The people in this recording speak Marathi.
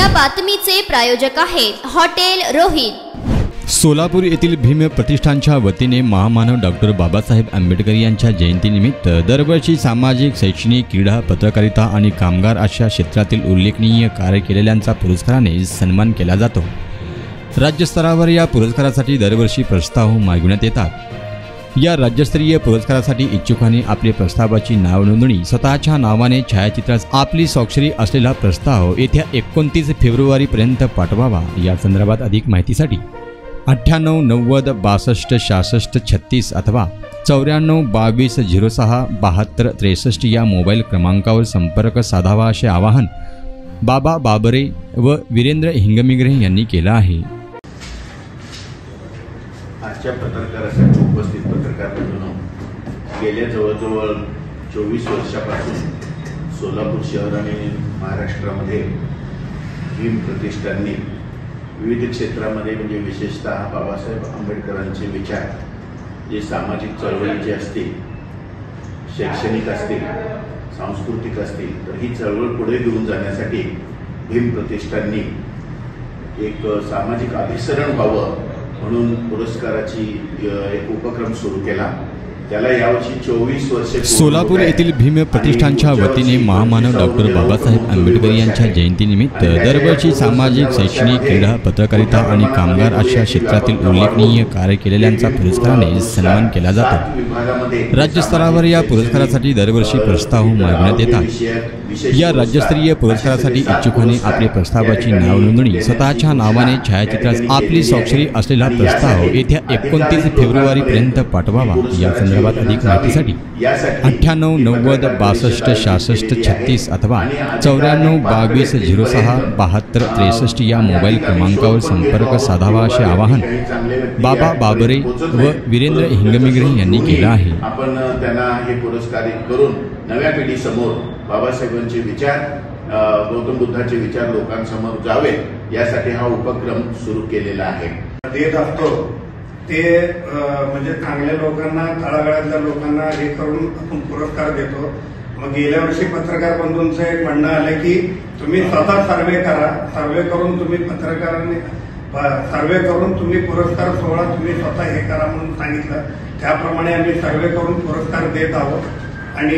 या बातमीचे प्रायोजक आहेत हॉटेल रोहित। सोलापूर येथील भीम प्रतिष्ठानच्या वतीने महामानव डॉक्टर बाबासाहेब आंबेडकर यांच्या जयंतीनिमित्त दरवर्षी सामाजिक, शैक्षणिक, क्रीडा, पत्रकारिता आणि कामगार अशा क्षेत्रातील उल्लेखनीय कार्य केलेल्यांचा पुरस्काराने सन्मान केला जातो। राज्यस्तरावर या पुरस्कारासाठी दरवर्षी प्रस्ताव मागविण्यात येतात। या राज्यस्तरीय पुरस्कारासाठी इच्छुकांनी आपले प्रस्तावाची नाव नोंदणी स्वतःच्या नावाने छायाचित्रास आपली स्वाक्षरी असलेला प्रस्ताव येत्या 29 फेब्रुवारीपर्यंत पाठवावा। या संदर्भात अधिक माहितीसाठी 98 90 62 66 36 अथवा 94 22 06 72 63 या मोबाईल क्रमांकावर संपर्क साधावा असे आवाहन बाबा बाबरे व वीरेंद्र हिंगमिगरे यांनी केलं आहे। आजच्या पत्रकारासाठी उपस्थित पत्रकार बंधूंनो, गेल्या जवळजवळ 24 वर्षापासून सोलापूर शहर आणि महाराष्ट्रामध्ये भीम प्रतिष्ठानने विविध क्षेत्रामध्ये म्हणजे विशेषतः बाबासाहेब आंबेडकरांचे विचार जे सामाजिक चळवळीचे असतील, शैक्षणिक असतील, सांस्कृतिक असतील, तर ही चळवळ पुढे घेऊन जाण्यासाठी भीम प्रतिष्ठानने एक सामाजिक अभिसरण व्हावं म्हणून पुरस्काराची एक उपक्रम सुरू केला। त्याला यावर्षी 24 वर्षे सोलापूर येथील भीम प्रतिष्ठानच्या वतीने महामानव डॉक्टर बाबासाहेब आंबेडकर यांच्या जयंतीनिमित्त दरवर्षी सामाजिक, शैक्षणिक, क्रीडा, पत्रकारिता आणि कामगार अशा क्षेत्रातील उल्लेखनीय कार्य केलेल्यांचा पुरस्काराने सन्मान केला जातो। राज्यस्तरावर या पुरस्कारासाठी दरवर्षी प्रस्ताव मागविण्यात येतात। या राज्यस्तरीय पुरस्कारासाठी इच्छुकांनी आपले प्रस्तावाची नाव नोंदणी स्वतःच्या नावाने छायाचित्रास आपली स्वाक्षरी असलेला प्रस्ताव येत्या 29 फेब्रुवारीपर्यंत पाठवावा। या संदर्भात अधिक माहितीसाठी 98 90 62 66 36 अथवा 94 22 06 72 63 या मोबाईल क्रमांकावर संपर्क साधावा असे आवाहन बाबा बाबरे व वीरेंद्र हिंगमिगरे यांनी केलं आहे। आपण त्यांना हे पुरस्कारित करून नव्या पिढीसमोर बाबासाहेबांचे विचार, गौतम बुद्धाचे विचार लोकांसमोर जावे यासाठी हा उपक्रम सुरू केलेला आहे। देत असतो ते म्हणजे चांगल्या लोकांना, तळागाळातल्या लोकांना हे करून आपण पुरस्कार देतो। मग गेल्या वर्षी पत्रकार बंधूंचं एक म्हणणं आलं की तुम्ही स्वतः सर्वे करा, सर्वे करून तुम्ही पत्रकारांनी सर्वे करून तुम्ही पुरस्कार सोहळा तुम्ही स्वतः हे करा म्हणून सांगितलं। त्याप्रमाणे आम्ही सर्वे करून पुरस्कार देत आहोत आणि